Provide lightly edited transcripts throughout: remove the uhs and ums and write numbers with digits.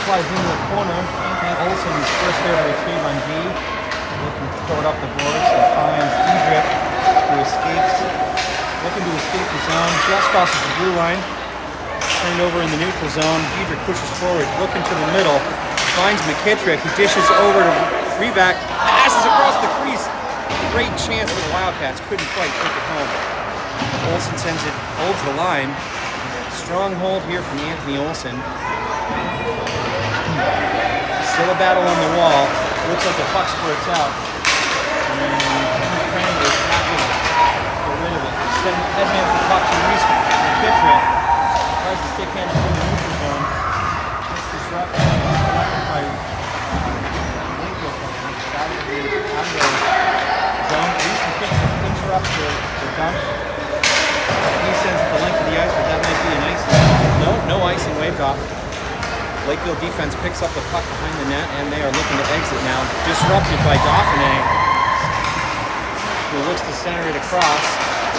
flies into the corner. Anthony Olsen is first there to retrieve on D. Looking to throw it up the boards and finds Diedrich, who escapes. Looking to escape the zone. Just crosses the blue line. Turned over in the neutral zone. Diedrich pushes forward, looking to the middle. Finds McKittrick, who dishes over to Revac. Passes across the crease. Great chance for the Wildcats. Couldn't quite take it home. Olsen sends it, holds the line. Strong hold here from Anthony Olsen. Still a battle on the wall. Looks like the puck squirts out. And Crane is not going to get rid of it. Headhands the puck to Reese McKittrick. Tries to stick hand through the neutral zone. Just disrupted by Lakeville players. Out of the zone. Reese McKittrick interrupts the dump. He sends it the length of the ice, but that might be an icing. No icing waved off. Lakeville defense picks up the puck behind the net, and they are looking to exit now. Disrupted by Dauphiné, who looks to center it across.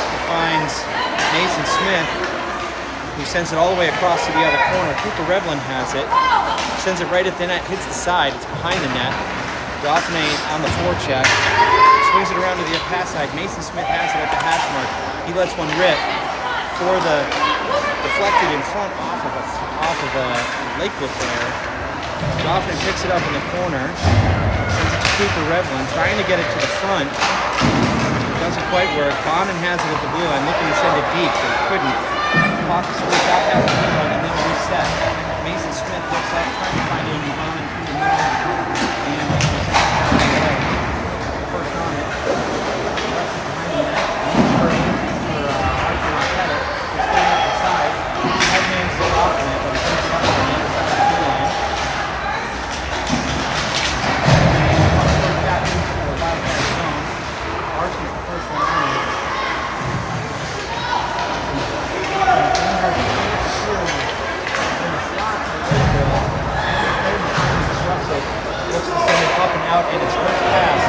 He finds Mason Smith, who sends it all the way across to the other corner. Cooper Revlin has it. Sends it right at the net, hits the side. It's behind the net. Dauphiné on the forecheck. Swings it around to the pass side. Mason Smith has it at the hash mark. He lets one rip for the deflected in front off of a Lakeville player. Dauphiné picks it up in the corner. Sends it to Cooper Revlin, trying to get it to the front. Doesn't quite work. Bonin has it at the blue line, looking to send it deep, but couldn't. Puck splits out past the blue line and then reset. Mason Smith looks up, trying to find Andy Bonin through the middle. And first on it. Behind the net. Looks to send it up and out, and it's first pass.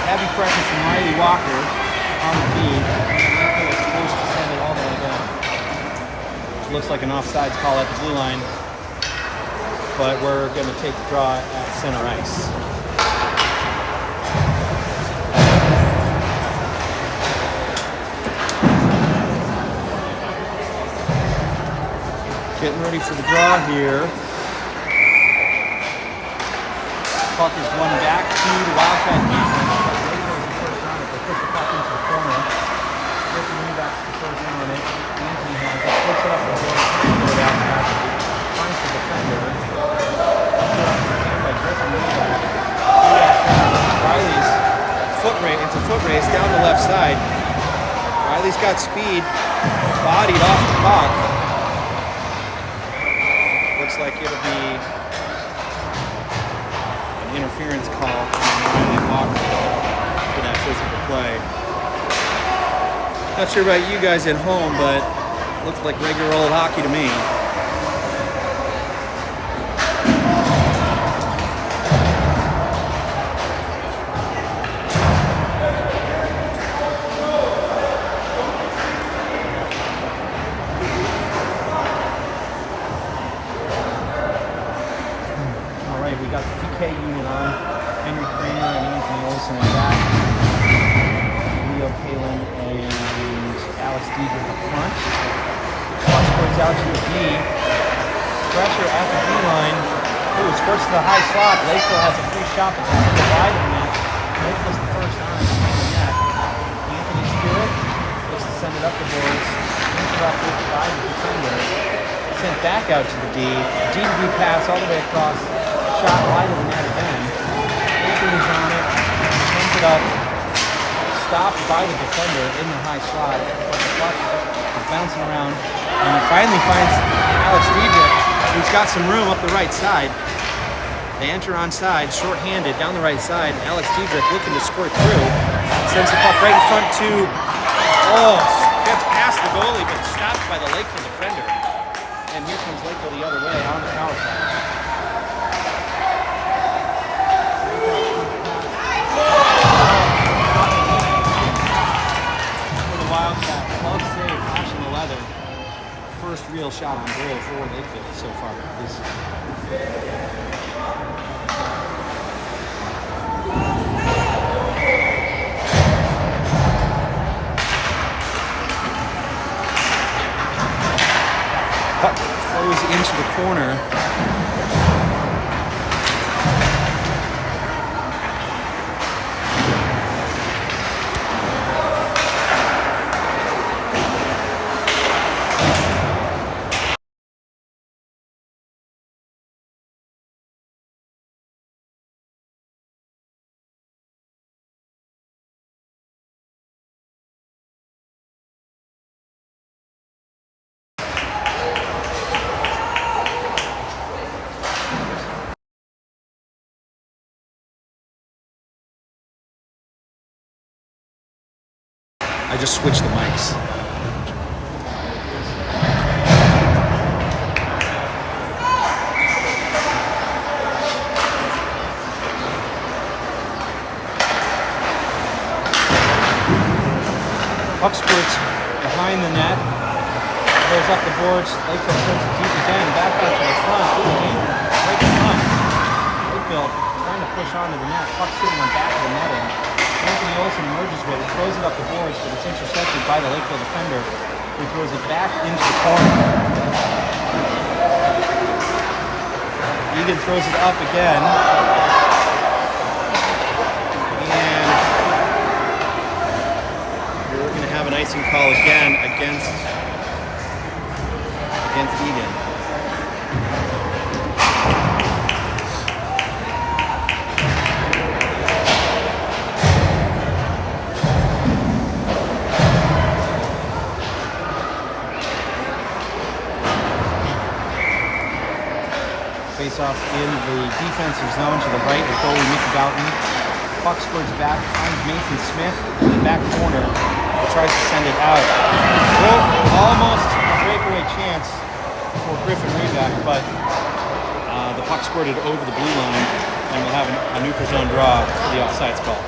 Heavy pressure from Riley Walker on the feed. It's supposed to send it all the way down. Looks like an offsides call at the blue line, but we're going to take the draw at center ice. Getting ready for the draw here. Puck is won back to the Wildcat defense. Lakeville is the first on it. They push the puck into the corner. Griffin Revac is the first in on it. Anthony has it. Puts it up the board. Finds the defender. By Griffin Revac. Riley's foot race. It's a foot race down the left side. Riley's got speed. Bodied off the puck. Looks like it'll be interference call from Riley Walker for that physical play. Not sure about you guys at home, but looks like regular old hockey to me. We got the PK unit on. Henry Kramer and Anthony Olsen are back. Leo Palin and Alex Diedrich up front. Puck squirts out to a D. Pressure at the D line. Ooh, squirts to the high slot. Lakeville has a free shot, but that's the wide of the net. Lakeville's the first on behind the net. Anthony Stewart looks to send it up the boards. Interrupted by the defender. Sent back out to the D. D-to-D pass all the way across. Shot wide of the net again. Anthony's on it. Sends it up. Stopped by the defender in the high slot. But the puck is bouncing around. And he finally finds Alex Diedrich, who's got some room up the right side. They enter on side, short-handed, down the right side. Alex Diedrich looking to squirt through. Sends the puck right in front to... gets past the goalie, but stopped by the Lakeville defender. And here comes Lakeville the other way on the power play. For the Wildcats, glove save, flashing the leather. First real real shot on goal for Lakeville so far this season. Puck flows into the corner. I just switched the mics. Puck squirts behind the net, goes up the boards. Lakeville sends it deep again, back out to the front. Good game, right in front. Lakeville trying to push onto the net. Puck sitting on back of the netting. Anthony Olsen emerges with it, throws it up the boards, but it's intercepted by the Lakeville defender, who throws it back into the corner. Egan throws it up again. And we're going to have an icing call again against Egan. Face off in the defensive zone to the right with goalie Mickey Boughton. Puck squirts back, finds Mason Smith in the back corner. Tries to send it out. Well, almost a breakaway chance for Griffin Reback, but the puck squirted over the blue line, and we'll have a neutral zone draw for the offsides call.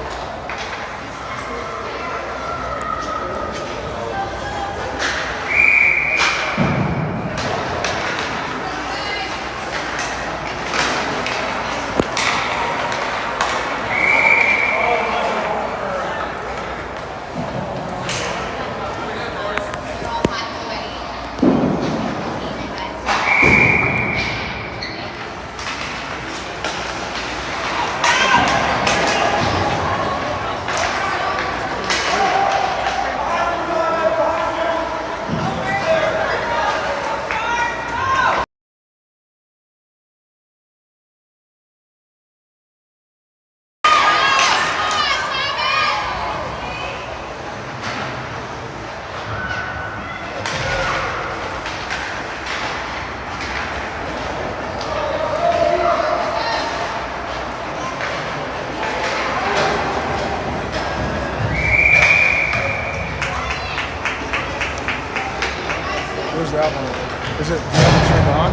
Where's that one? Is it, do you have it turned on?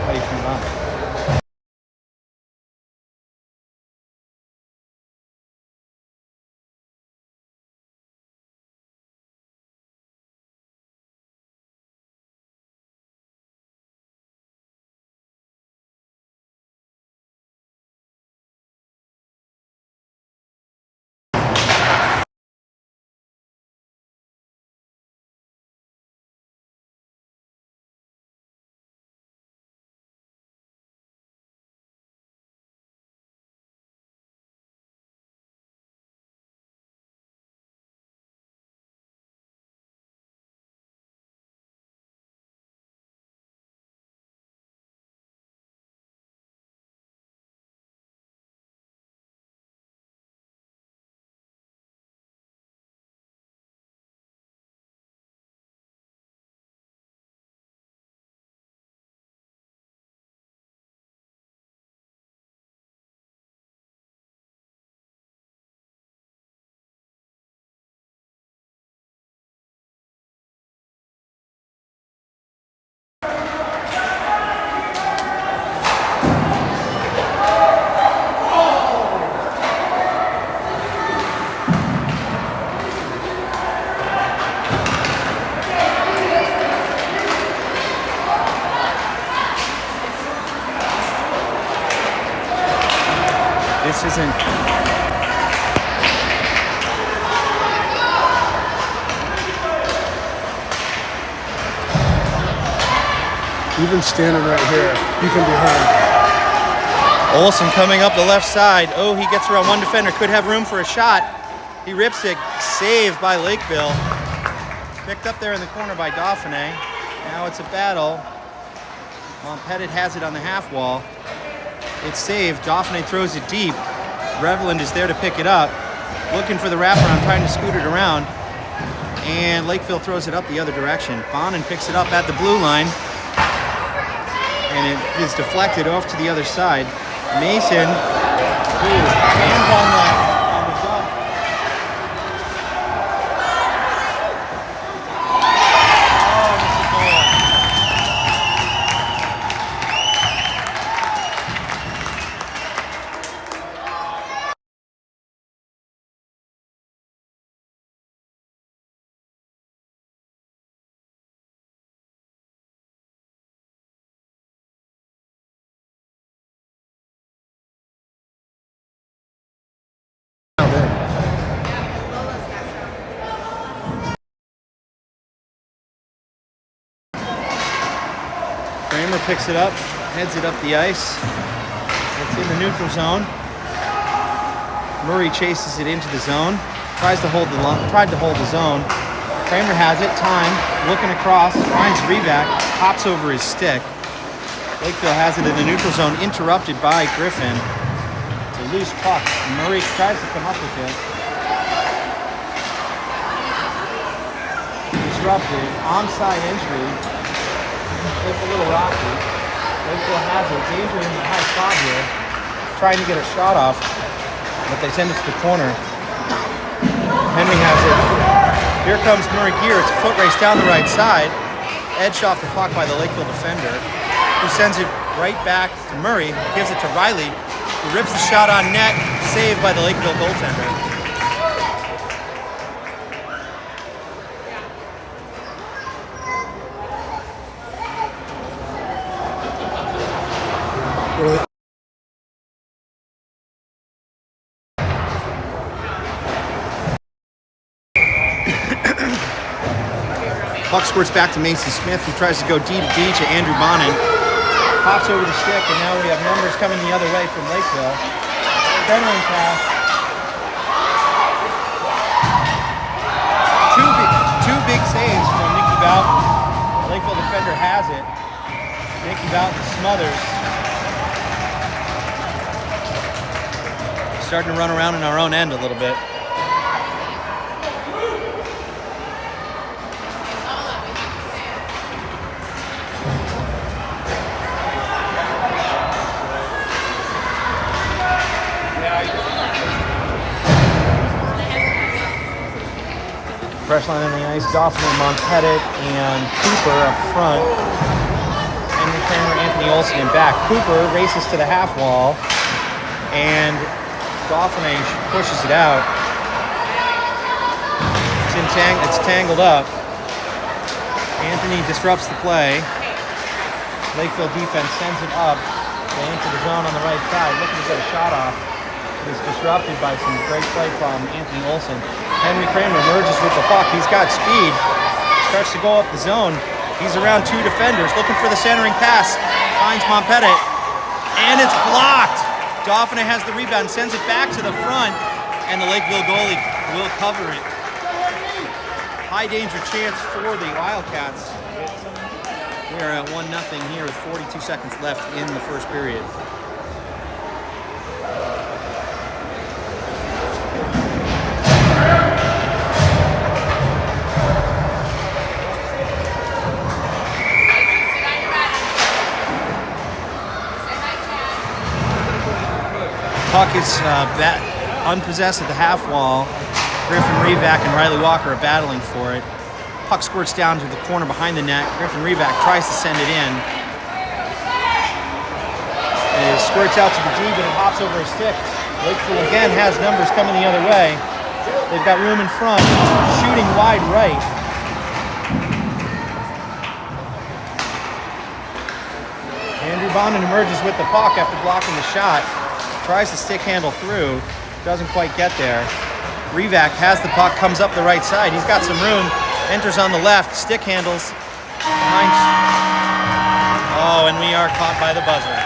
How do you turn it on? isn't. Even standing right here, you can be hurt. Olsen coming up the left side. Oh, he gets around one defender. Could have room for a shot. He rips it. Saved by Lakeville. Picked up there in the corner by Dauphin. Now it's a battle. Montpettit has it on the half wall. It's saved. Dauphin throws it deep. Reveland is there to pick it up. Looking for the wraparound, trying to scoot it around. And Lakeville throws it up the other direction. Bonin picks it up at the blue line. And it is deflected off to the other side. Mason, hands on the dump. Oh, this is goal. Kramer picks it up, heads it up the ice. It's in the neutral zone. Murray chases it into the zone. Tried to hold the zone. Kramer has it. Time. Looking across. Finds Revac. Hops over his stick. Lakeville has it in the neutral zone. Interrupted by Griffin. It's a loose puck. Murray tries to come up with it. Disrupted. Onside entry. It's a little rocky. Lakeville has it. Danger in the high spot here. Trying to get a shot off, but they send it to the corner. Henry has it. Here comes Murray Gear. It's a foot race down the right side. Edged off the puck by the Lakeville defender, who sends it right back to Murray. Gives it to Riley, who rips the shot on net. Saved by the Lakeville goaltender. Puck squirts back to Mason Smith, who tries to go D to D to Andrew Bonin. Pops over the stick, and now we have numbers coming the other way from Lakeville. Centering pass. Two big saves from Nicky Boughton. The Lakeville defender has it. Nicky Boughton smothers. Starting to run around in our own end a little bit. Fresh line on the ice, Dauphin, Montpettit, and Cooper up front. Henry Kramer, Anthony Olsen in back. Cooper races to the half wall, and Dauphin pushes it out. It's tangled up. Anthony disrupts the play. Lakeville defense sends it up. They enter the zone on the right side, looking to get a shot off. It's disrupted by some great play from Anthony Olsen. Henry Kramer merges with the puck. He's got speed. Starts to go up the zone. He's around two defenders, looking for the centering pass. Finds Montpettit, and it's blocked. Dauphin has the rebound, sends it back to the front, and the Lakeville goalie will cover it. High danger chance for the Wildcats. We are at 1-0 here with 42 seconds left in the first period. Puck is unpossessed at the half wall. Griffin Revac and Riley Walker are battling for it. Puck squirts down to the corner behind the net. Griffin Revac tries to send it in. It squirts out to the D, but it hops over a stick. Lakeville again has numbers coming the other way. They've got room in front. Shooting wide right. Andrew Bonin emerges with the puck after blocking the shot. tries to stick handle through, doesn't quite get there. Revac has the puck, comes up the right side. He's got some room, enters on the left, stick handles. Behind. Oh, and we are caught by the buzzer.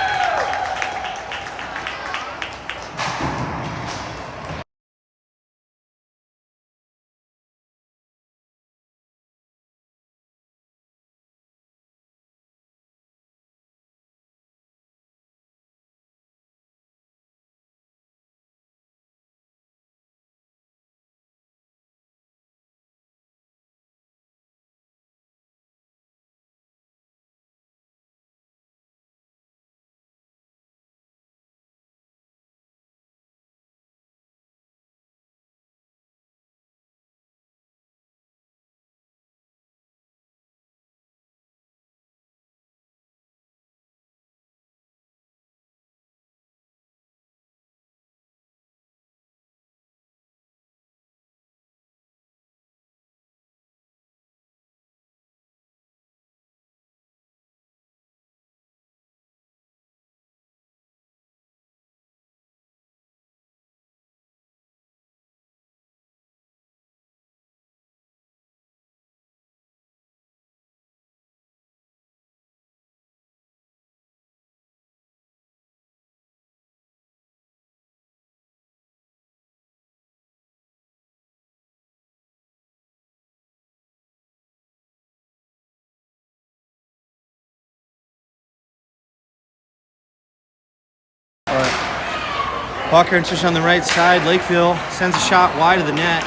Walker enters on the right side. Lakeville sends a shot wide of the net.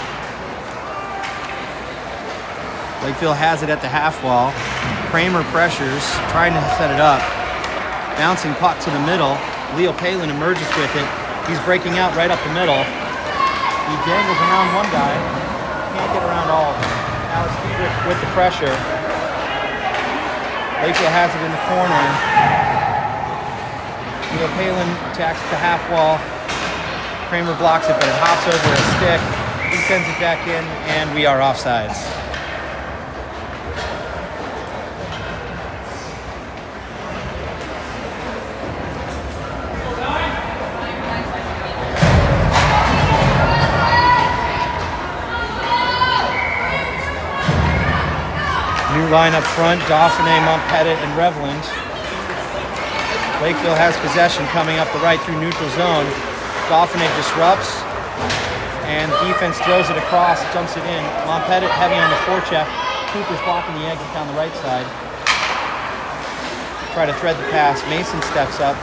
Lakeville has it at the half wall. Kramer pressures, trying to set it up. Bouncing puck to the middle. Leo Palin emerges with it. He's breaking out right up the middle. He dangles around one guy. Can't get around all of them. Now it's Friedrich with the pressure. Lakeville has it in the corner. Leo Palin attacks the half wall. Kramer blocks it, but it hops over a stick. He sends it back in, and we are offsides. New line up front, Dauphiné, Montpetit, and Revland. Lakeville has possession coming up the right through neutral zone. Dauphiné disrupts, and defense throws it across, jumps it in. Montpetit heavy on the forecheck. Cooper's blocking the exit down the right side. Try to thread the pass. Mason steps up.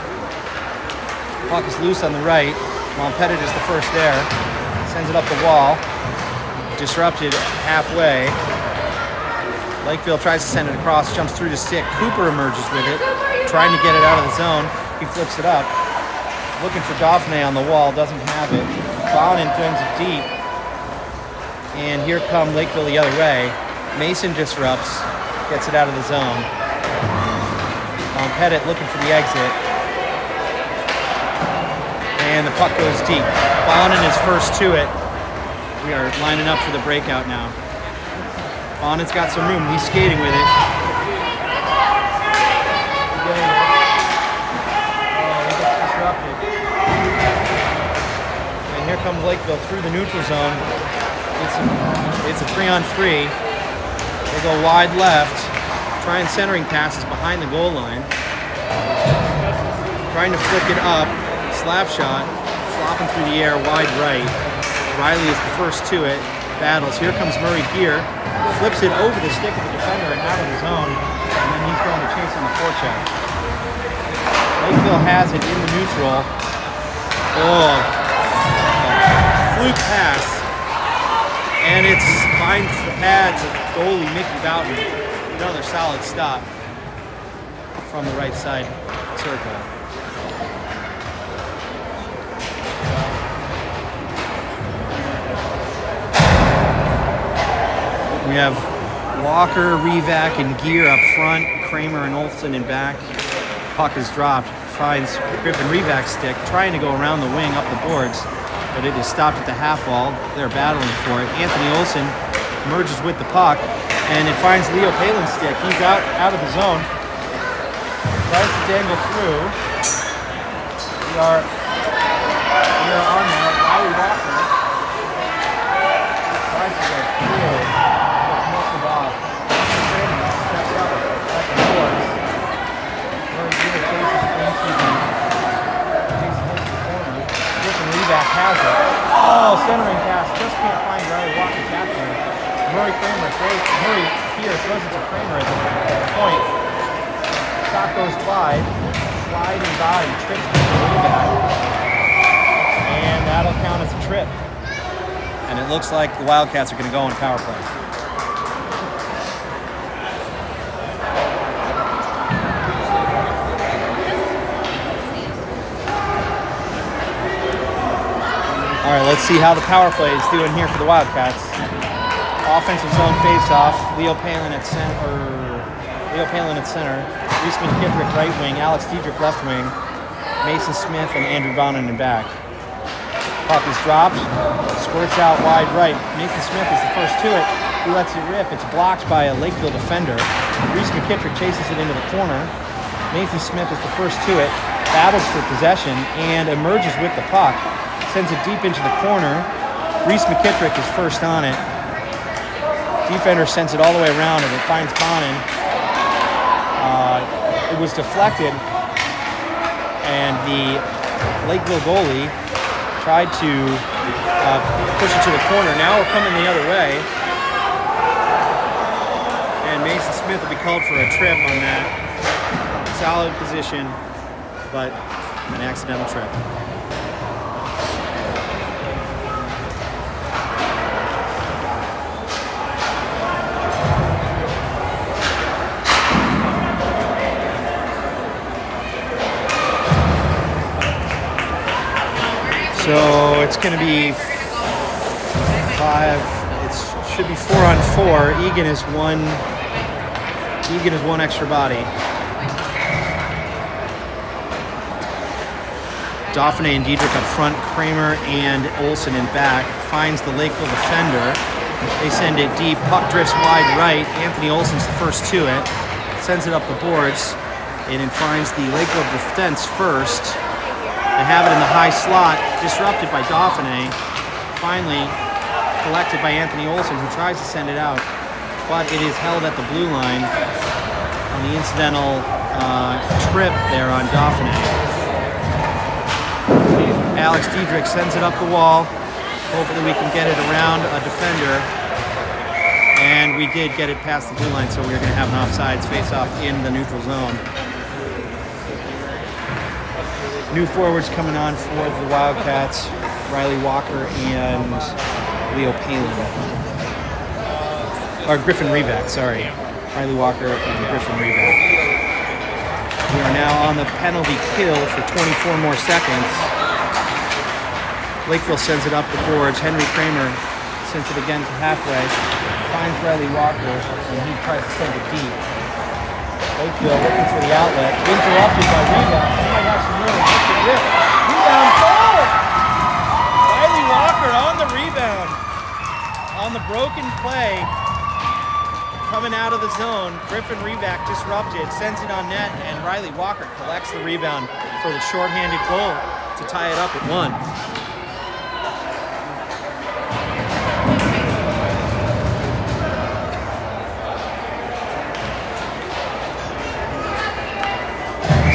Puck is loose on the right. Montpetit is the first there. Sends it up the wall. Disrupted halfway. Lakeville tries to send it across, jumps through the stick. Cooper emerges with it, trying to get it out of the zone. He flips it up. Looking for Dauphiné on the wall, doesn't have it. Bonin turns it deep. And here come Lakeville the other way. Mason disrupts, gets it out of the zone. Montpetit looking for the exit. And the puck goes deep. Bonin is first to it. We are lining up for the breakout now. Bonin's got some room, he's skating with it. Here comes Lakeville through the neutral zone. It's a 3-on-3. They go wide left, trying centering passes behind the goal line. Trying to flick it up, slap shot, flopping through the air wide right. Riley is the first to it, battles. Here comes Murray Gear, flips it over the stick of the defender and out of the zone, and then he's going to chase on the forecheck. Lakeville has it in the neutral. Oh. Fluke pass, and it finds the pads of goalie Mickey Boughton. Another solid stop from the right side circle. We have Walker, Revac, and Gear up front. Kramer and Olsen in back. Puck is dropped. Finds Griffin Revac's stick, trying to go around the wing up the boards, but it is stopped at the half wall. They're battling for it. Anthony Olsen merges with the puck, and it finds Leo Palin's stick. He's out of the zone. Tries to dangle through. We are player on there, Riley Walker. Tries to go through, gets muscled off. Kramer steps up at the boards. Very good chases into the corner. Griffin Reback has it. Oh, centering pass. Just can't find Riley Walker capturing. Murray here throws it to Kramer at the point. Shot goes wide. Sliding body trips the Reback. And that'll count as a trip. And it looks like the Wildcats are going to go on power play. All right, let's see how the power play is doing here for the Wildcats. Offensive zone face-off. Leo Palin at center. Reese McKittrick right wing. Alex Diedrich left wing. Mason Smith and Andrew Bonin in back. Puck is dropped. Squirts out wide right. Mason Smith is the first to it. He lets it rip. It's blocked by a Lakeville defender. Reese McKittrick chases it into the corner. Mason Smith is the first to it. Battles for possession and emerges with the puck. Sends it deep into the corner. Reese McKittrick is first on it. Defender sends it all the way around and it finds Bonin. It was deflected and the Lakeville goalie tried to push it to the corner. Now we're coming the other way. And Mason Smith will be called for a trip on that. Solid position, but an accidental trip. So it's going to be 5. It should be 4 on 4. Egan is one extra body. Dauphiné and Diedrich up front. Kramer and Olsen in back. Finds the Lakeville defender. They send it deep. Puck drifts wide right. Anthony Olsen's the first to it. Sends it up the boards. And it finds the Lakeville defense first. They have it in the high slot, disrupted by Dauphiné. Finally collected by Anthony Olsen, who tries to send it out, but it is held at the blue line on the incidental trip there on Dauphiné. Alex Diedrich sends it up the wall. Hopefully we can get it around a defender. And we did get it past the blue line, so we're going to have an offsides face-off in the neutral zone. New forwards coming on for the Wildcats, Riley Walker and Leo Palin. Or Griffin Reback, sorry. Riley Walker and Griffin Reback. We are now on the penalty kill for 24 more seconds. Lakeville sends it up the boards. Henry Kramer sends it again to halfway. Finds Riley Walker and he tries to send it deep. Lakeville looking for the outlet. Interrupted by Reback. Oh my gosh, rebound goal! Riley Walker on the rebound. On the broken play. Coming out of the zone. Griffin Reback disrupted. Sends it on net. And Riley Walker collects the rebound for the shorthanded goal to tie it up at 1.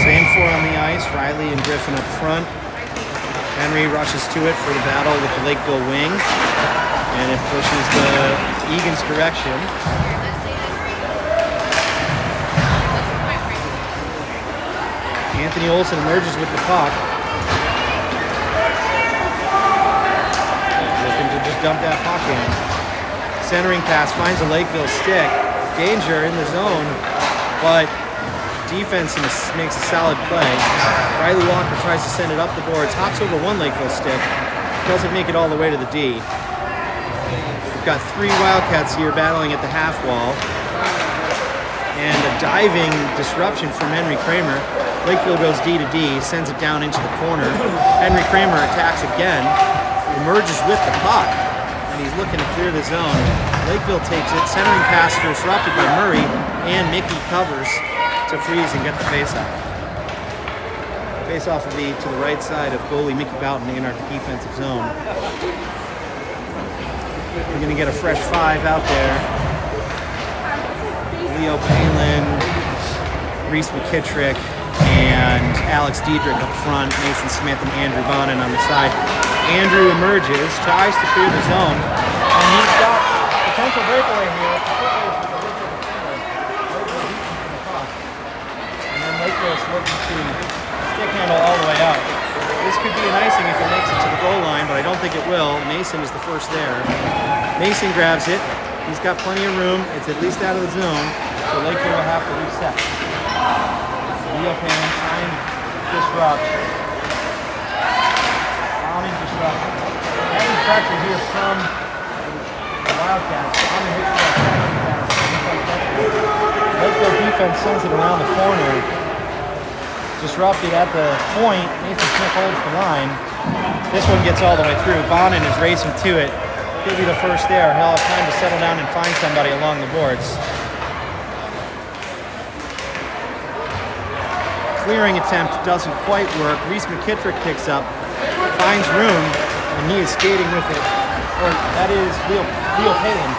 Same 4 on the ice, Riley and Griffin up front. Henry rushes to it for the battle with the Lakeville wing. And it pushes the Egan's direction. Anthony Olsen emerges with the puck. Looking to just dump that puck in. Centering pass finds a Lakeville stick. Danger in the zone, but defense makes a solid play. Riley Walker tries to send it up the boards, hops over one Lakeville stick, doesn't make it all the way to the D. We've got 3 Wildcats here battling at the half wall. And a diving disruption from Henry Kramer. Lakeville goes D to D, sends it down into the corner. Henry Kramer attacks again, emerges with the puck, and he's looking to clear the zone. Lakeville takes it, centering pass disrupted by Murray, and Mickey covers to freeze and get the face-off. Face off will be to the right side of goalie Mickey Boughton in our defensive zone. We're going to get a fresh 5 out there. Leo Palin, Reese McKittrick, and Alex Diedrich up front. Mason Smith and Andrew Bonin on the side. Andrew emerges, tries to clear the zone, and he's got potential breakaway here. And then Lakeville is looking to stick handle all the way out. This could be an icing if it makes it to the goal line, but I don't think it will. Mason is the first there. Mason grabs it. He's got plenty of room. It's at least out of the zone, so Lakeville will have to reset. Leo Palin trying to disrupt. Bonin disrupt. Heavy pressure here from the Wildcats. Bonin hits that. Lakeville defense sends it around the corner. Disrupted at the point. Nathan Smith holds the line. This one gets all the way through. Bonin is racing to it. He'll be the first there. He'll have time to settle down and find somebody along the boards. Clearing attempt doesn't quite work. Reese McKittrick picks up, finds room, and he is skating with it. Or that is Leo Palin.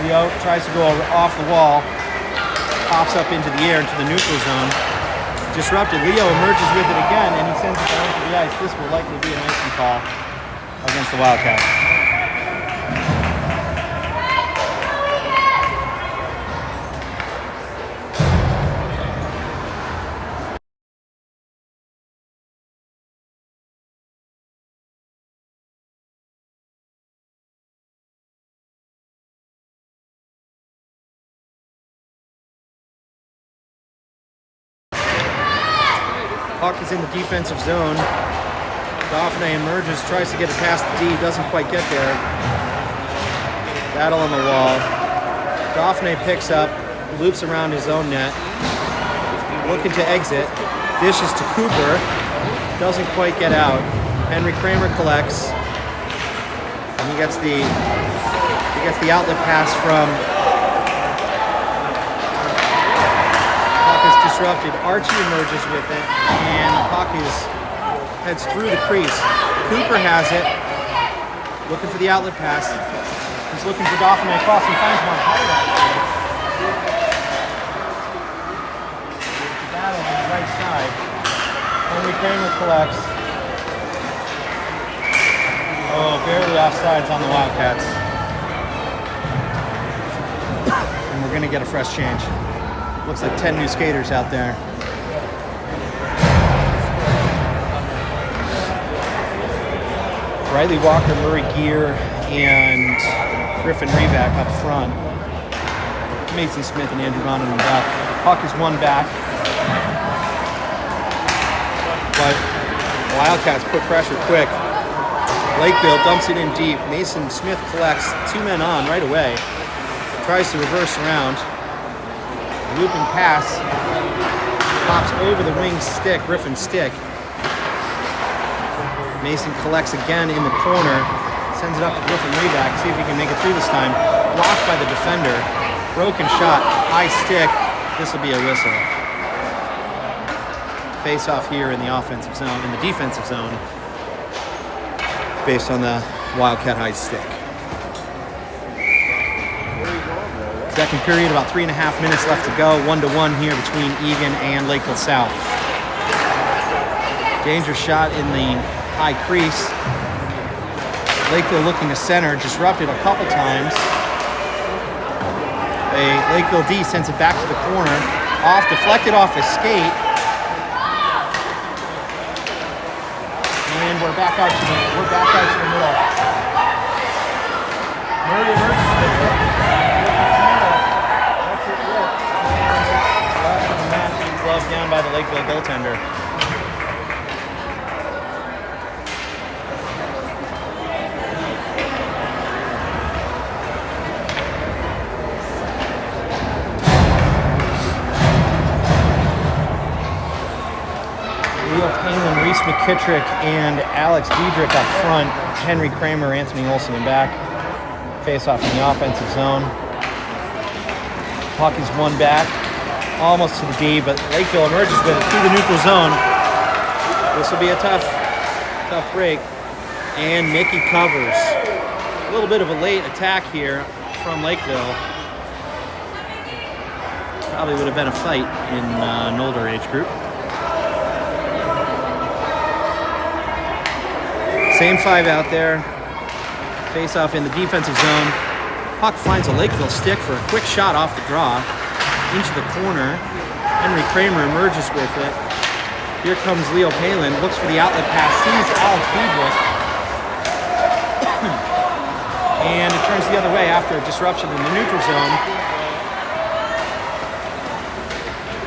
Leo tries to go off the wall, pops up into the air into the neutral zone. Disrupted. Leo emerges with it again, and he sends it down to the ice. This will likely be an icing call against the Wildcats. Puck is in the defensive zone. Dauphin emerges, tries to get it past the D, doesn't quite get there. Battle on the wall. Dauphin picks up, loops around his own net, looking to exit. Dishes to Cooper, doesn't quite get out. Henry Kramer collects, and he gets the outlet pass from. Disrupted. Archie emerges with it, and the puck heads through the crease. Cooper has it, looking for the outlet pass. He's looking for Dauphin across and finds one. Battle on the right side. Henry Kramer collects. Oh, barely offsides on the Wildcats. And we're going to get a fresh change. Looks like 10 new skaters out there. Riley Walker, Murray Gear, and Griffin Reback up front. Mason Smith and Andrew Bonin in the back. Puck is one back. But Wildcats put pressure quick. Lakeville dumps it in deep. Mason Smith collects 2 men on right away. Tries to reverse around. Looping pass, pops over the wing stick, Griffin's stick. Mason collects again in the corner, sends it up to Griffin Reback, see if he can make it through this time. Blocked by the defender, broken shot, high stick, this will be a whistle. Face off here in the offensive zone, in the defensive zone, based on the Wildcat high stick. Second period, about 3.5 minutes left to go. 1-1 here between Egan and Lakeville South. Danger shot in the high crease. Lakeville looking to center, disrupted a couple times. Lakeville D sends it back to the corner. Off, deflected off his skate. And we're back out to the middle. Murray emerges with it. Glove down by the Lakeville goaltender. Leo Palin, Reese McKittrick, and Alex Diedrich up front. Henry Kramer, Anthony Olsen in back. Face off in the offensive zone. Puck is one back, almost to the D, but Lakeville emerges with it through the neutral zone. This will be a tough break. And Mickey covers. A little bit of a late attack here from Lakeville. Probably would have been a fight in an older age group. Same five out there. Face off in the defensive zone. Puck finds a Lakeville stick for a quick shot off the draw. Into the corner. Henry Kramer emerges with it. Here comes Leo Palin. Looks for the outlet pass. Sees Alex Diedrich. And it turns the other way after a disruption in the neutral zone.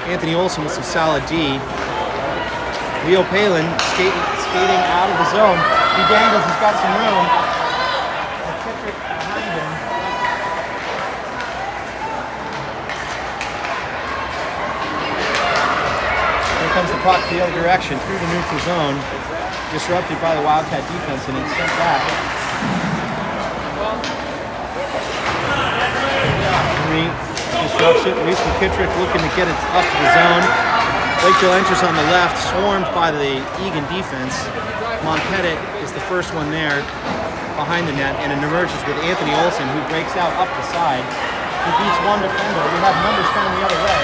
Anthony Olson with some solid D. Leo Palin skating out of the zone. He dangles, he's got some room. Patrick behind him. Here comes the puck the other direction through the neutral zone. Disrupted by the Wildcat defense and it's sent back. Disrupts it. Reese McKittrick looking to get it up to the zone. Lakeville enters on the left, swarmed by the Egan defense. Montpettit is the first one there behind the net, and it emerges with Anthony Olson, who breaks out up the side. He beats one defender. We have numbers coming the other way.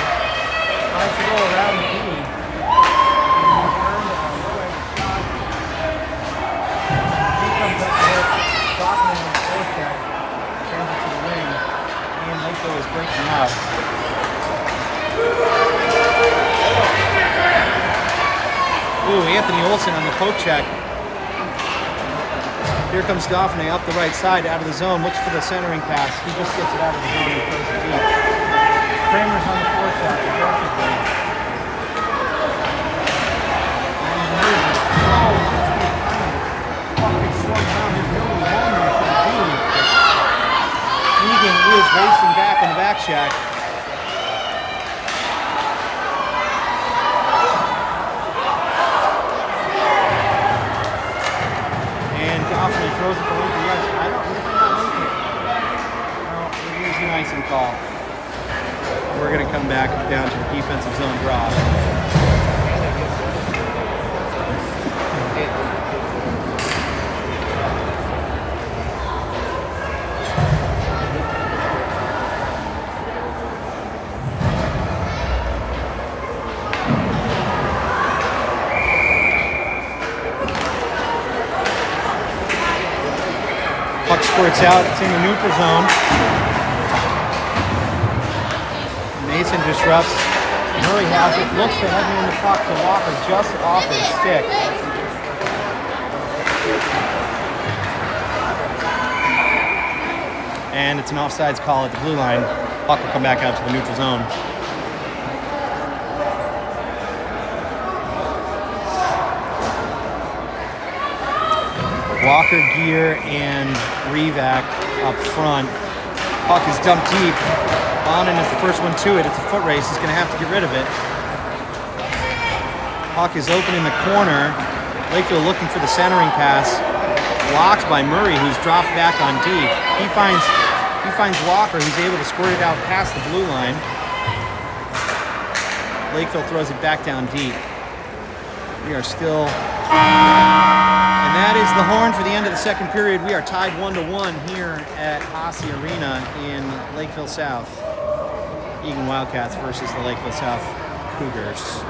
Tries to go around the D. He comes up to hit. Stockman on the fourth deck. Turns it to the wing. And Lakeville is breaking out. Ooh, Anthony Olson on the poke check. Here comes Dauphin up the right side, out of the zone, looks for the centering pass. He just gets it out of the zone and throws it deep. Kramer's on the fourth check, aggressively. And he moves it. Puck gets slowed down. There's nobody home there for the D. Egan is racing back in the back shack. And Dauphin throws it to Lincoln. Yes, I don't think not Lincoln. No, it is an icing call. We're going to come back down to the defensive zone draw. Puck squirts out, it's in the neutral zone. Mason disrupts. Murray has it, looks to head in the puck to Walker just off his stick. And it's an offsides call at the blue line. Puck will come back out to the neutral zone. Walker, Gear, and Revac up front. Puck is dumped deep. Bonin is the first one to it. It's a foot race. He's going to have to get rid of it. Puck is open in the corner. Lakeville looking for the centering pass. Blocked by Murray, who's dropped back on D. He finds Walker, who's able to squirt it out past the blue line. Lakeville throws it back down deep. We are still... And that is the horn for the end of the second period. We are tied 1-1 here at Haase Arena in Lakeville South. Egan Wildcats versus the Lakeville South Cougars.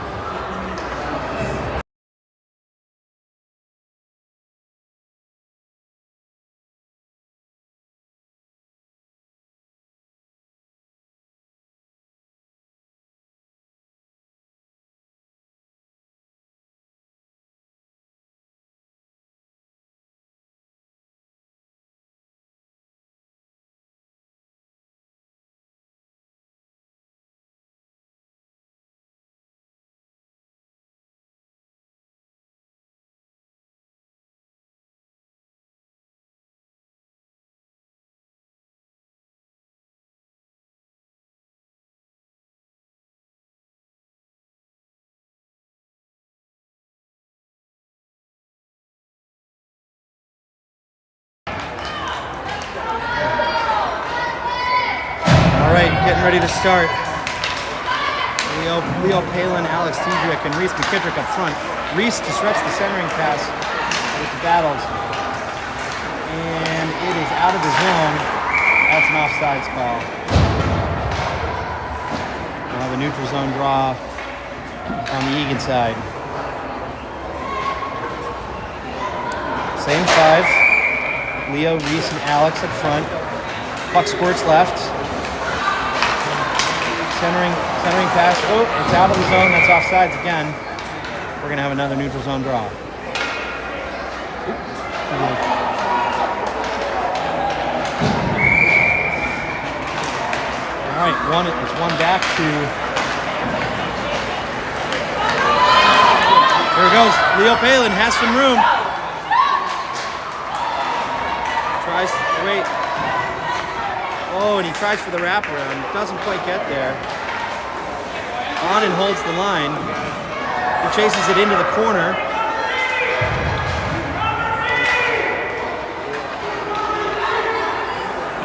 getting ready to start. Leo Palin, Alex Tiedrick, and Reese McKittrick up front. Reese disrupts the centering pass with the battles. And it is out of the zone. That's an offsides call. We'll have a neutral zone draw on the Egan side. Same five. Leo, Reese, and Alex up front. Puck squirts left. Centering pass. Oh, it's out of the zone. That's offsides again. We're going to have another neutral zone draw. All right, it's one back to... There it goes. Leo Palin has some room. Tries to wait. Oh, and he tries for the wraparound. Doesn't quite get there. Onen holds the line. He chases it into the corner.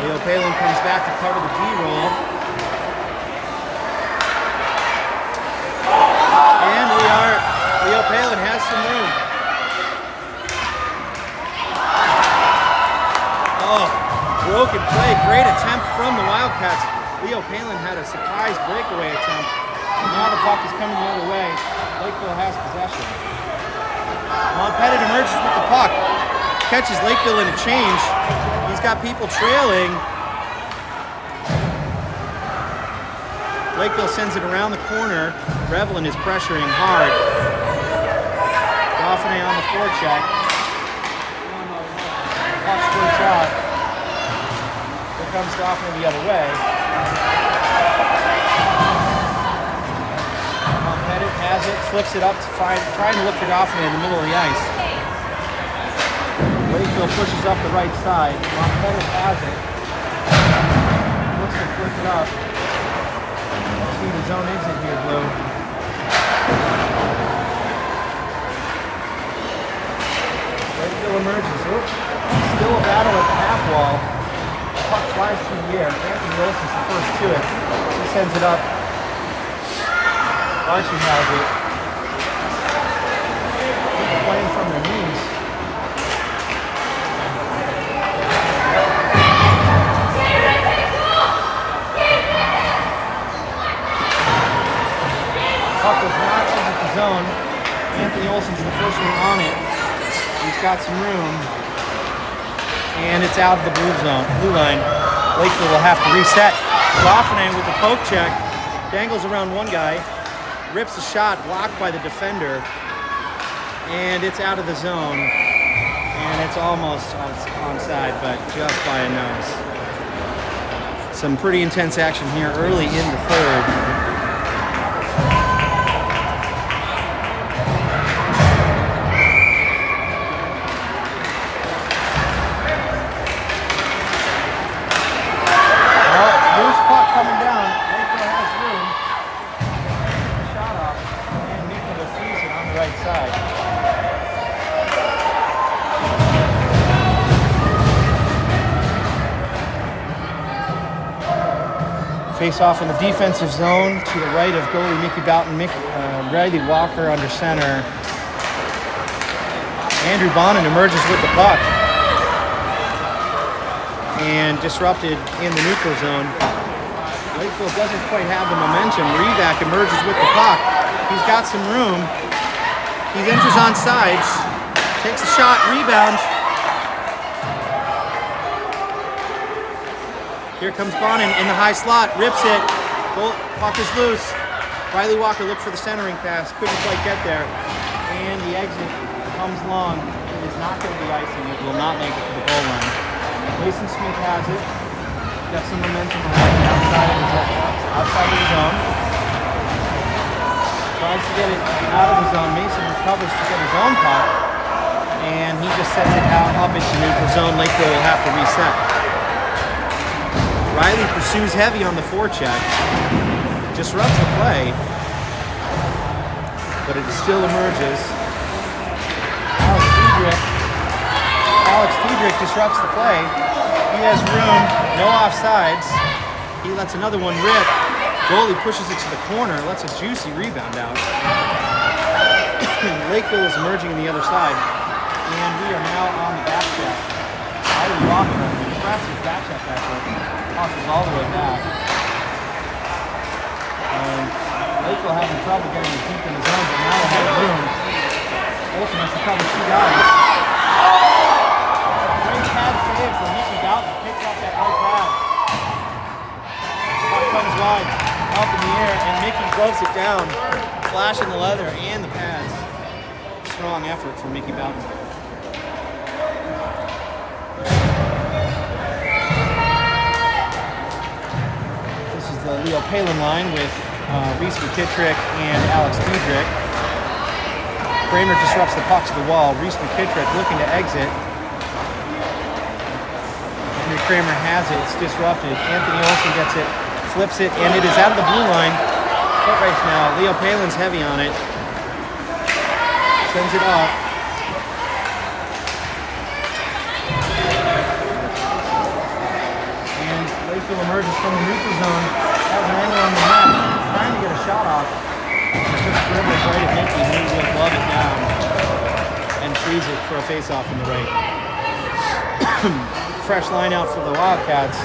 Leo Palin comes back to cover the D-roll. And Leo Palin has some room. Oh, broken play. Great attempt from the Wildcats. Leo Palin had a surprise breakaway attempt. Now the puck is coming the other way. Lakeville has possession. Montpettit emerges with the puck. Catches Lakeville in a change. He's got people trailing. Lakeville sends it around the corner. Revlin is pressuring hard. Dauphiné on the forecheck. Puck squirts out. Here comes Dauphiné the other way. Montpettit has it, flips it up to trying to look for Dauphiné in the middle of the ice. Lakeville pushes up the right side. Montpettit has it. Looks to flip it up. See the zone exit here, Blue. Lakeville emerges. Oop. Still a battle at the half wall. The puck flies through the air. Anthony Wilson's the first to it. He sends it up. Archie has it. People playing from their knees. Puck does not exit the zone. Anthony Olsen's the first one on it. He's got some room. And it's out of the blue line. Lakeville will have to reset. Dauphiné with the poke check. Dangles around one guy. Rips a shot, blocked by the defender. And it's out of the zone. And it's almost onside, but just by a nose. Some pretty intense action here early in the third. Face off in the defensive zone to the right of goalie Mickey Boughton, Riley Walker under center. Andrew Bonin emerges with the puck and disrupted in the neutral zone. Lakeville doesn't quite have the momentum. Rivak emerges with the puck. He's got some room. He enters on sides, takes a shot, rebound. Here comes Bonin in the high slot, rips it. Puck is loose. Riley Walker looked for the centering pass, couldn't quite get there. And the exit comes long. It is not going to be icing. It will not make it to the goal line. Mason Smith has it. Got some momentum on the outside of the zone. Tries to get it out of the zone. Mason recovers to get his own puck. And he just sends it out up into neutral zone. Lakeville will have to reset. Riley pursues heavy on the forecheck, disrupts the play, but it still emerges. Alex Tiedrick disrupts the play. He has room, no offsides. He lets another one rip. Goalie pushes it to the corner, lets a juicy rebound out. Lakeville is emerging on the other side, and we are now on the back check. Riley Walker, impressive back check effort, tosses all the way back. And Lakeville having trouble getting it deep in the zone, but now they have room. Olsen has to cover 2 guys. Great pad save from Mickey Boughton, picks up that right pad. Puck comes wide, up in the air, and Mickey gloves it down, flashing the leather and the pads. Strong effort from Mickey Boughton. This is the Leo Palin line with Reese McKittrick and Alex Diedrich. Kramer disrupts the puck to the wall. Reese McKittrick looking to exit. Henry Kramer has it. It's disrupted. Anthony Olsen gets it, flips it, and it is out of the blue line. Foot race now. Leo Palin's heavy on it. Sends it up. And Lakeville emerges from the neutral zone. Has an angle on the net. Trying to get a shot off. Just dribbles right at Mickey. He will glove it down and freeze it for a face-off in the right. Fresh line out for the Wildcats.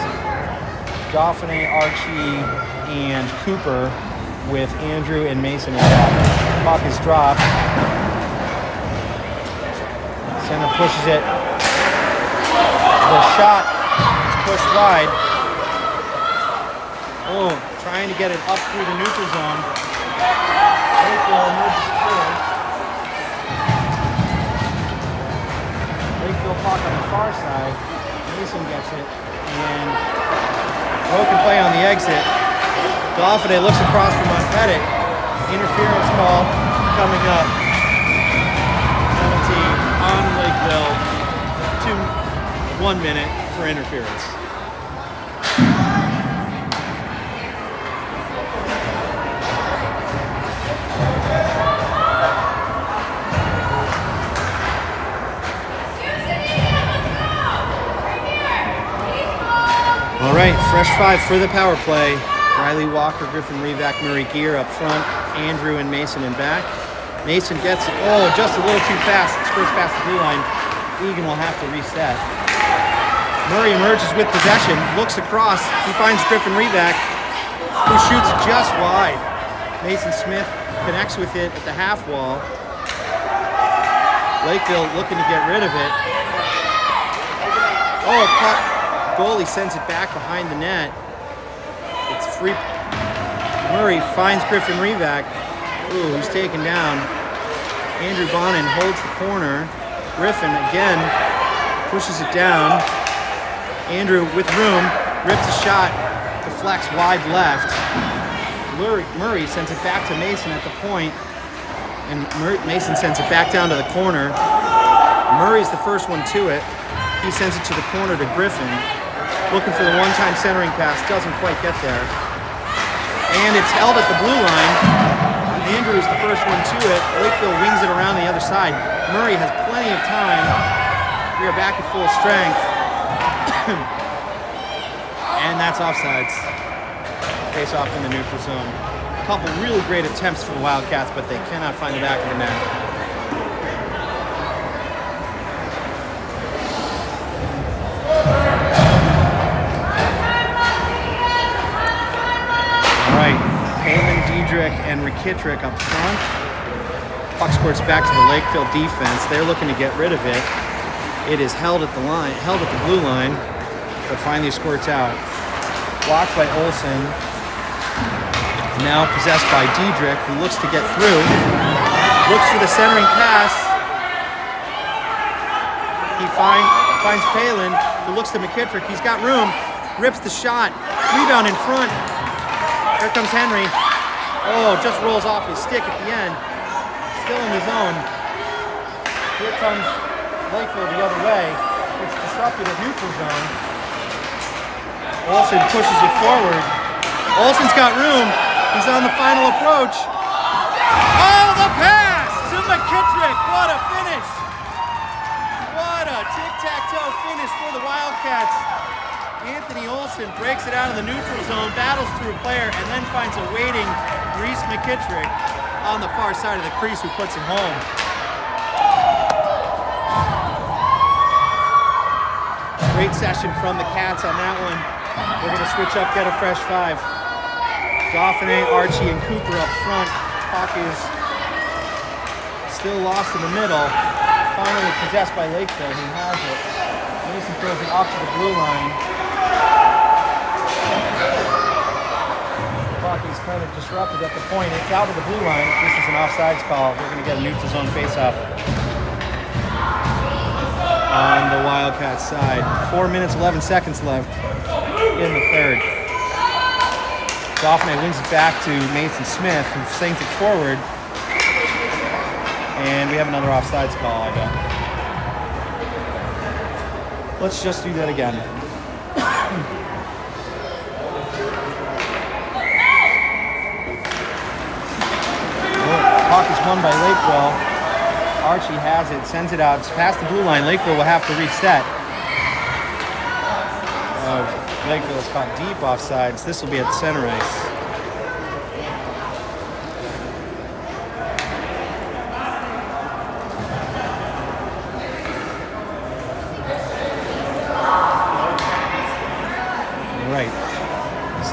Dauphiné, Archie, and Cooper with Andrew and Mason in back. Puck is dropped. Center pushes it. The shot is pushed wide. Oh, trying to get it up through the neutral zone. Lakeville emerges clear. Lakeville puck on the far side. Mason gets it. And broken play on the exit. Dauphiné looks across from Montpettit. Interference call coming up. Penalty on Lakeville. 1 minute for interference. All right, fresh 5 for the power play. Riley Walker, Griffin Revac, Murray Gear up front. Andrew and Mason in back. Mason gets it. Oh, just a little too fast. Skirts past the blue line. Egan will have to reset. Murray emerges with possession. Looks across. He finds Griffin Revac, who shoots just wide. Mason Smith connects with it at the half wall. Lakeville looking to get rid of it. Oh, puck. Goalie sends it back behind the net. It's free. Murray finds Griffin Revac. Ooh, he's taken down. Andrew Bonin holds the corner. Griffin again pushes it down. Andrew with room rips a shot, deflects wide left. Murray sends it back to Mason at the point, and Mason sends it back down to the corner. Murray's the first one to it. He sends it to the corner to Griffin. Looking for the one-time centering pass, doesn't quite get there. And it's held at the blue line. Andrew is the first one to it. Lakeville wings it around the other side. Murray has plenty of time. We are back at full strength. And that's offsides. Face off in the neutral zone. A couple really great attempts for the Wildcats, but they cannot find the back of the net. And McKittrick up front. Puck squirts back to the Lakeville defense. They're looking to get rid of it. It is held at the line, held at the blue line, but finally squirts out. Blocked by Olsen. Now possessed by Diedrich, who looks to get through. Looks for the centering pass. He finds Palin, who looks to McKittrick. He's got room. Rips the shot. Rebound in front. Here comes Henry. Oh, just rolls off his stick at the end. Still in the zone. Here comes Lakeville the other way. It's disrupted at neutral zone. Olsen pushes it forward. Olsen's got room. He's on the final approach. Oh, the pass to McKittrick. What a finish. What a tic-tac-toe finish for the Wildcats. Anthony Olson breaks it out of the neutral zone, battles through a player, and then finds a waiting Reese McKittrick on the far side of the crease who puts him home. Great session from the Cats on that one. We're going to switch up, get a fresh five. Dauphiné, Archie, and Cooper up front. Puck is still lost in the middle. Finally possessed by Lakeville, who has it. Mason throws it off to the blue line. The puck is kind of disrupted at the point. It's out of the blue line. This is an offsides call. We're going to get a neutral zone faceoff on the Wildcats side. 4 minutes, 11 seconds left in the third. Dauphiné wins it back to Mason Smith, who sinks it forward. And we have another offsides call, I bet. Let's just do that again. Puck is won by Lakeville. Archie has it, sends it out, it's past the blue line. Lakeville will have to reset. Lakeville is caught deep offsides. This will be at center ice.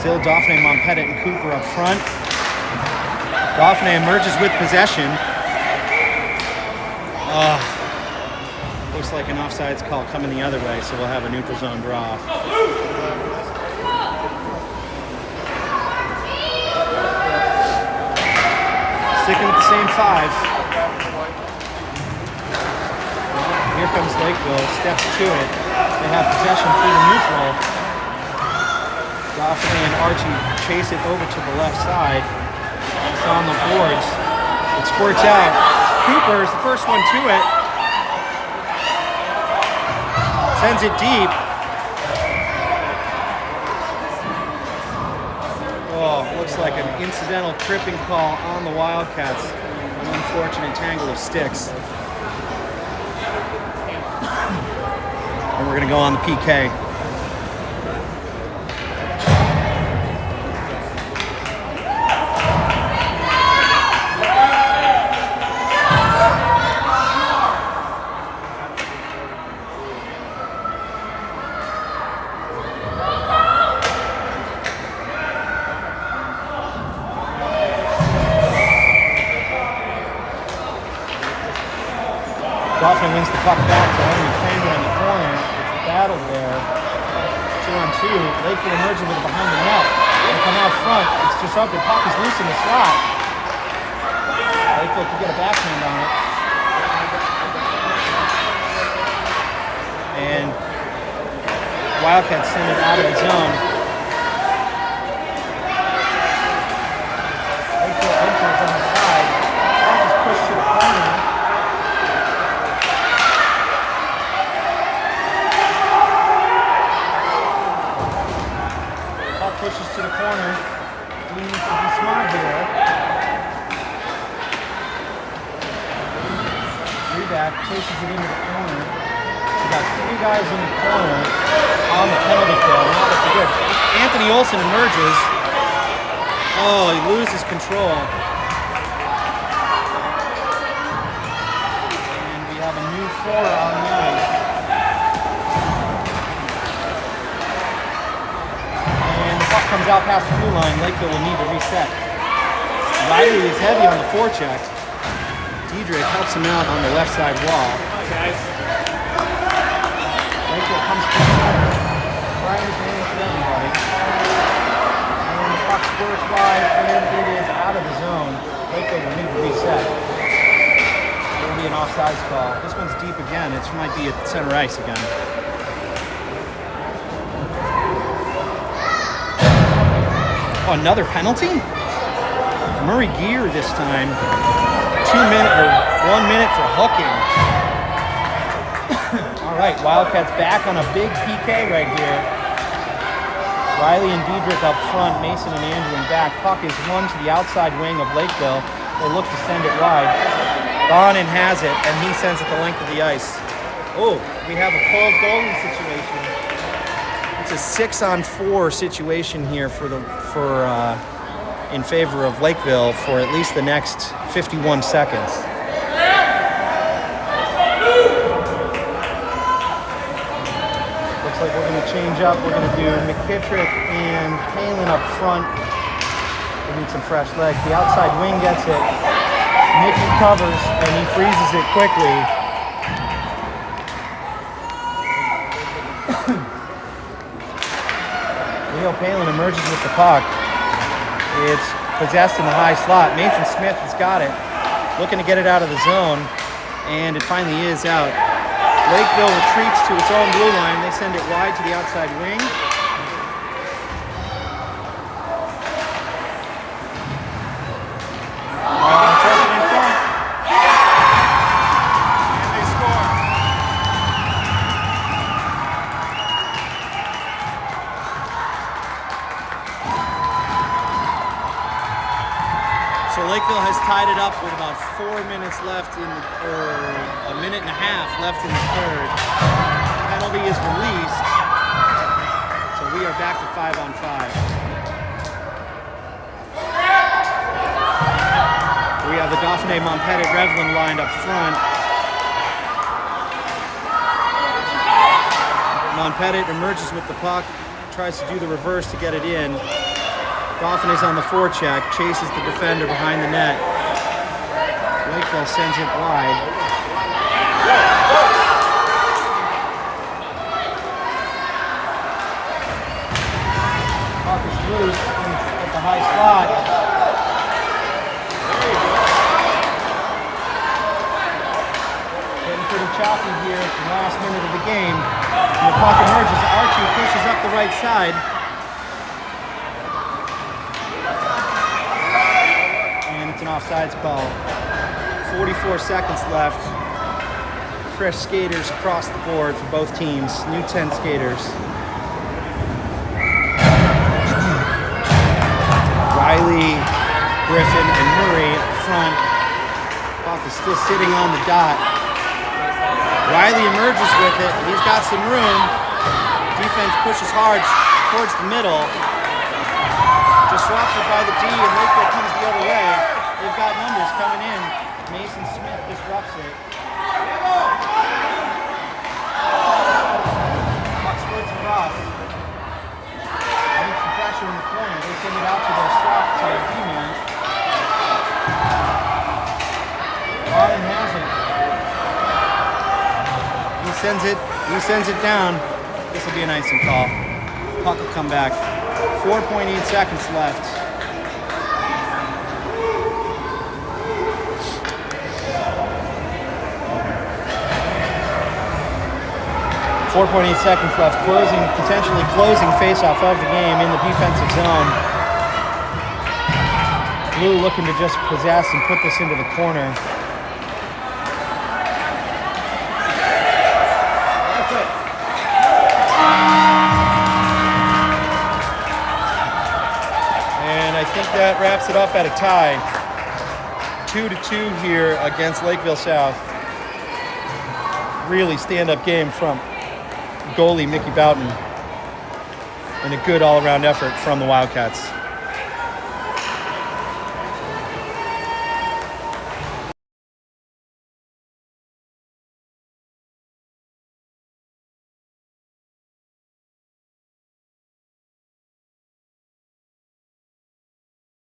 Still Dauphiné, Montpettit, and Cooper up front. Dauphiné emerges with possession. Looks like an offsides call coming the other way, so we'll have a neutral zone draw. Sticking with the same five. Here comes Lakeville, steps to it. They have possession through the neutral. Dauphiné and Archie chase it over to the left side. It's on the boards. It squirts out. Cooper is the first one to it. Sends it deep. Oh, looks like an incidental tripping call on the Wildcats. An unfortunate tangle of sticks. And we're going to go on the PK. Dauphiné wins the puck back to Henry Kramer in the corner. It's a battle there. 2-on-2. Lakeville emerging with it behind the net. They come out front. It's disrupted. Puck is loose in the slot. Lakeville could get a backhand on it. And Wildcats send it out of the zone. Lakeville enters on the side. Puck is pushed to the corner. Pushes to the corner. He needs to be smart here. Reback chases it into the corner. We got three guys in the corner on the penalty kill. Not looking good. Anthony Olson emerges. Oh, he loses control. And we have a new four on the ice. Puck comes out past the blue line. Lakeville will need to reset. Riley is heavy on the forecheck. Diedrich helps him out on the left side wall. Lakeville comes to the center. Riley's managed everybody. And the puck squirts wide, and it is out of the zone. Lakeville will need to reset. There will be an offsides call. This one's deep again. It might be at center ice again. Oh, another penalty? Murray Gear this time. 1 minute for hooking. All right, Wildcats back on a big PK right here. Riley and Diedrich up front, Mason and Andrew in back. Puck is won to the outside wing of Lakeville. They look to send it wide. Bonin has it, and he sends it the length of the ice. Oh, we have a cold goalie situation. It's a 6-on-4 situation here in favor of Lakeville for at least the next 51 seconds. Looks like we're going to change up. We're going to do McKittrick and Palin up front. We need some fresh legs. The outside wing gets it. Mickey covers and he freezes it quickly. Leo Palin emerges with the puck. It's possessed in the high slot. Mason Smith has got it, looking to get it out of the zone, and it finally is out. Lakeville retreats to its own blue line. They send it wide to the outside wing. So Lakeville has tied it up with about 4 minutes left or a minute and a half left in the third. Penalty is released. So we are back to 5-on-5. We have the Dauphiné Montpellier Revlin lined up front. Montpellier emerges with the puck, tries to do the reverse to get it in. Dauphiné's on the forecheck, chases the defender behind the net. Lakeville sends it wide. Puck is loose at the high slot. Getting pretty choppy here at the last minute of the game. And the puck emerges. Archie pushes up the right side. An offsides call. 44 seconds left. Fresh skaters across the board for both teams. New 10 skaters. Riley, Griffin, and Murray up front. Puck is still sitting on the dot. Riley emerges with it. He's got some room. Defense pushes hard towards the middle. Disrupted by the D, and Lakeville comes the other way. They've got numbers coming in. Mason Smith disrupts it. Puck squirts across. Need some pressure in the corner. They send it out to their slot, to their D-man. Auden has it. He sends it down. This will be an icing call. Puck will come back. 4.8 seconds left. 4.8 seconds left, potentially closing face-off of the game in the defensive zone. Blue looking to just possess and put this into the corner. And I think that wraps it up at a tie. 2-2 here against Lakeville South. Really stand-up game from goalie Mickey Boughton, and a good all-around effort from the Wildcats.